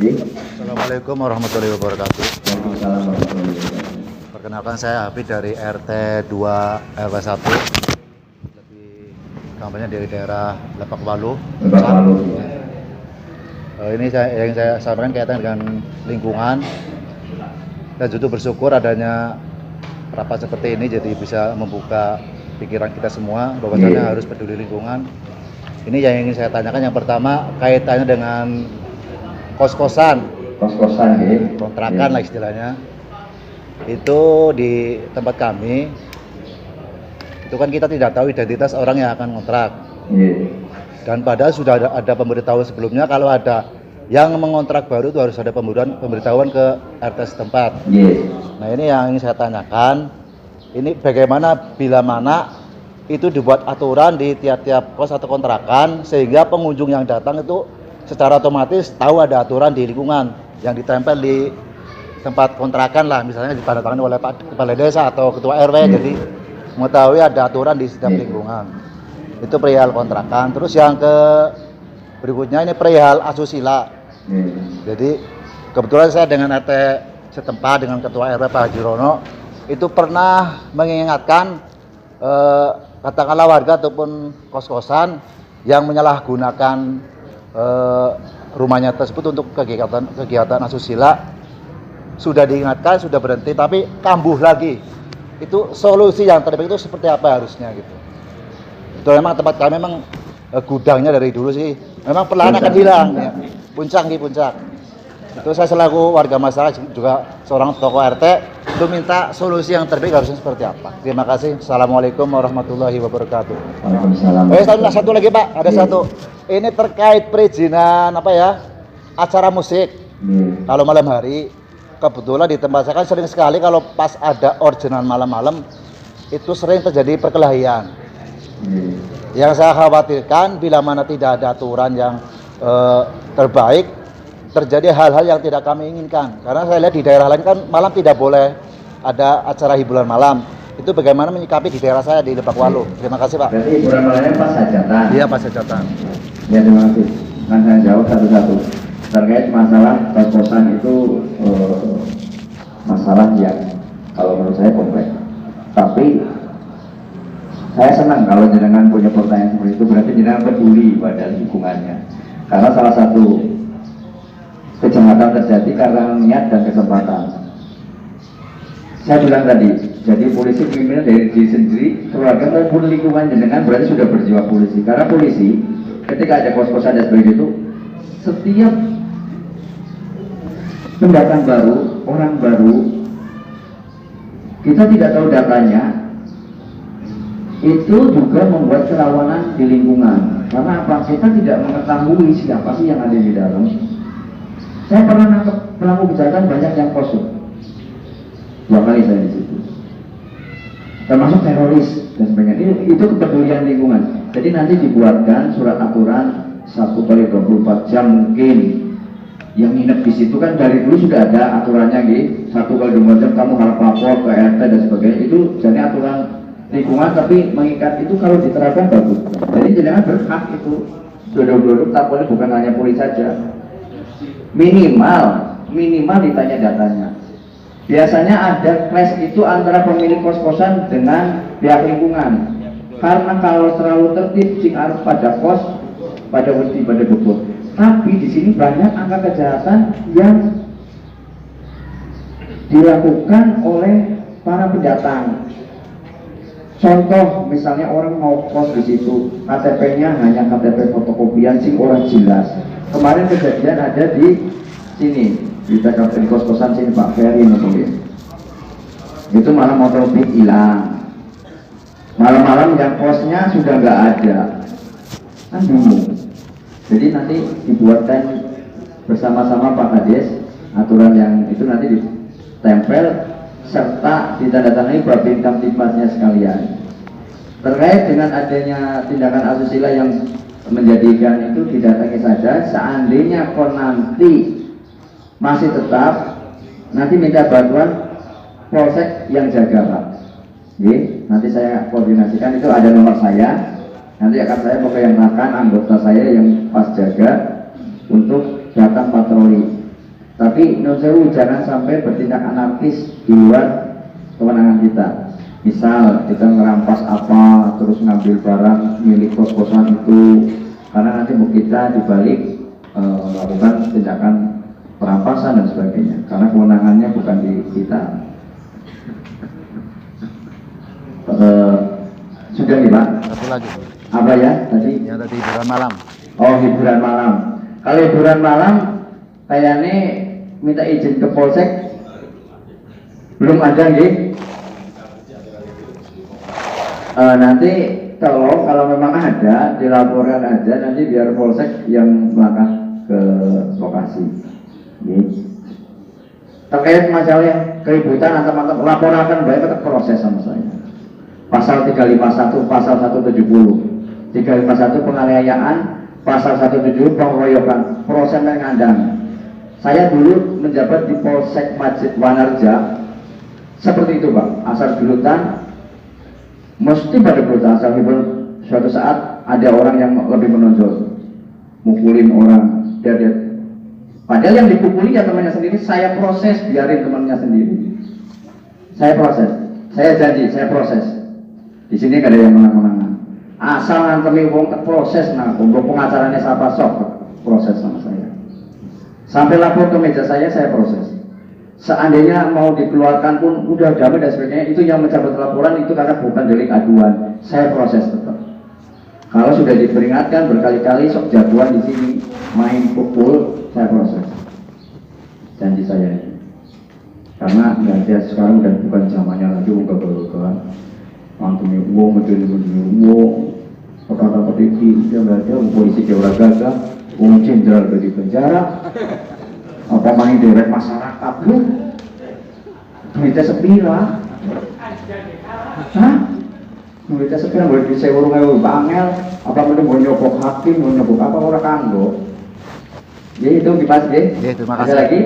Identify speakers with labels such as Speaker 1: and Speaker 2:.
Speaker 1: Assalamualaikum warahmatullahi wabarakatuh.
Speaker 2: Waalaikumsalam warahmatullahi wabarakatuh.
Speaker 1: Perkenalkan saya Hafid dari RT 2 RW 1. Lebih kampanye dari daerah Lebak Walu. Ini yang saya sampaikan kaitan dengan lingkungan, dan juga bersyukur adanya rapat seperti ini jadi bisa membuka pikiran kita semua bahwasanya harus peduli lingkungan. Ini yang ingin saya tanyakan, yang pertama kaitannya dengan kos-kosan, kontrakan lah istilahnya. Itu di tempat kami itu kan kita tidak tahu identitas orang yang akan kontrak. Dan padahal sudah ada pemberitahuan sebelumnya kalau ada yang mengontrak baru itu harus ada pemberitahuan ke RT setempat. Nah, ini yang ingin saya tanyakan, ini bagaimana bila mana itu dibuat aturan di tiap-tiap kos atau kontrakan sehingga pengunjung yang datang itu secara otomatis tahu ada aturan di lingkungan yang ditempel di tempat kontrakan lah, misalnya ditandatangani oleh Pak Kepala Desa atau Ketua RW, jadi mengetahui ada aturan di setiap lingkungan. Itu perihal kontrakan. Terus yang berikutnya ini perihal asusila. Jadi kebetulan saya dengan RT setempat dengan Ketua RW Pak Haji Rono itu pernah mengingatkan katakanlah warga ataupun kos-kosan yang menyalahgunakan rumahnya tersebut untuk kegiatan asusila, sudah diingatkan, sudah berhenti, tapi kambuh lagi. Itu solusi yang terbaik itu seperti apa harusnya gitu. Itu memang tempat kami memang gudangnya dari dulu sih memang perlahan akan hilang ya. Puncak. Itu saya selaku warga masyarakat juga seorang tokoh RT itu minta solusi yang terbaik harusnya seperti apa. Terima kasih. Assalamualaikum warahmatullahi wabarakatuh.
Speaker 2: Waalaikumsalam.
Speaker 1: Satu lagi Pak, ada satu. Ini terkait perizinan acara musik. Kalau malam hari, kebetulan di tempat saya kan sering sekali kalau pas ada ordenan malam-malam itu sering terjadi perkelahian. Yang saya khawatirkan bila mana tidak ada aturan yang terbaik, terjadi hal-hal yang tidak kami inginkan. Karena saya lihat di daerah lain kan malam tidak boleh ada acara hiburan malam. Itu bagaimana menyikapi di daerah saya di Lebak Walu. Terima kasih Pak.
Speaker 2: Berarti hiburan malamnya pas hajatan?
Speaker 1: Iya, pas hajatan.
Speaker 2: Ya, terima kasih. Akan saya jawab satu-satu. Terkait masalah kos-kosan itu masalah yang kalau menurut saya kompleks. Tapi saya senang kalau jenengan punya pertanyaan seperti itu, berarti jenengan peduli pada lingkungannya. Karena salah satu kejahatan terjadi karena niat dan kesempatan. Saya bilang tadi, jadi polisi pimpinan dari diri sendiri, keluarga maupun lingkungan jenengan berarti sudah berjiwa polisi. Karena polisi ketika ada kos-kosan dan sebagainya itu, setiap pendatang baru, orang baru, kita tidak tahu datanya, itu juga membuat kerawanan di lingkungan. Karena apa? Kita tidak mengetahui siapa sih yang ada di dalam. Saya pernah nangkep pelaku kejahatan banyak yang kosong. 2 kali saya di situ. Termasuk teroris dan sebagainya. Itu kepedulian lingkungan. Jadi nanti dibuatkan surat aturan 1 kali 24 jam mungkin. Yang nginep di situ kan dari dulu sudah ada aturannya gitu. 1 kali 24 jam kamu harus lapor ke RT dan sebagainya. Itu jadi aturan lingkungan, tapi mengikat itu kalau diterapkan bagus. Jadi jangan berhak itu duduk-duduk tak boleh, bukan hanya polisi saja. Minimal ditanya datanya. Biasanya ada clash itu antara pemilik kos-kosan dengan pihak lingkungan. Karena kalau terlalu tertib sing harus pada kos, pada wedi, pada bubur. Tapi di sini banyak angka kejahatan yang dilakukan oleh para pendatang. Contoh, misalnya orang mau kos di situ, KTP-nya hanya KTP fotokopian, sing orang jelas. Kemarin kejadian ada di sini, di TKP kos-kosan sini Pak Ferry mungkin. Itu malah motor pik hilang. Malam-malam yang kosnya sudah nggak ada, kan bingung. Jadi nanti dibuatkan bersama-sama Pak Kades aturan yang itu nanti ditempel serta ditandatangani Babin Kamtipmasnya sekalian. Terkait dengan adanya tindakan asusila yang menjadikan itu didatangi saja, seandainya kon nanti masih tetap, nanti minta bantuan polsek yang jaga Pak. Nanti saya koordinasikan, itu ada nomor saya. Nanti akan saya membayangkan anggota saya yang pas jaga untuk datang patroli. Tapi Nusewu jangan sampai bertindak anarkis di luar kewenangan kita. Misal kita ngerampas apa, terus ngambil barang milik kos-kosan itu, karena nanti kita dibalik melakukan tindakan perampasan dan sebagainya. Karena kewenangannya bukan di kita. Sudah nih Pak?
Speaker 1: Satu lagi.
Speaker 2: Apa ya tadi?
Speaker 1: Yang tadi hiburan malam.
Speaker 2: Oh, hiburan malam. Kalau hiburan malam, kayaknya minta izin ke Polsek. Belum ada, nggih. Nanti tolong kalau memang ada, dilaporkan aja. Nanti biar Polsek yang melangkah ke lokasi. Nggih. Terkait masalah keributan atau laporkan baik tetap proses sama saya. Pasal 351, pasal 170, 351 penganiayaan, pasal 170 pengeroyokan, proses mengandang. Saya dulu menjabat di Polsek Masjid Wanarja, seperti itu Pak, asal gelutan, mesti pada gelutan asal suatu saat ada orang yang lebih menonjol, mukulin orang, dia. Padahal yang dipukuli ya temannya sendiri, saya proses, biarin temannya sendiri. Saya proses, saya janji, saya proses. Di sini gak ada yang menang-menangan. Asal ngantemi wong proses, nah untuk pengacaranya siapa sok proses sama saya. Sampai lapor ke meja saya proses. Seandainya mau dikeluarkan pun udah damai dan sebagainya, itu yang mencabut laporan itu karena bukan delik aduan. Saya proses tetap. Kalau sudah diperingatkan berkali-kali sok jagoan di sini main pukul, saya proses. Janji saya. Karena nggak sekarang udah bukan zamannya lagi uga-ugaan. Mantumi uang, mencuri uang, perkara petisi, dia nggak ada, polisi dia orang gagah, uang jenderal dari penjara, apa main direct masyarakat, duitnya sepira, duitnya sepira, boleh disewa orang bangel, apa mending mau nyokok hakim, mau nyokok apa orang kanggo, jadi itu dibahas deh,
Speaker 1: Terima
Speaker 2: ada
Speaker 1: kasih.
Speaker 2: lagi?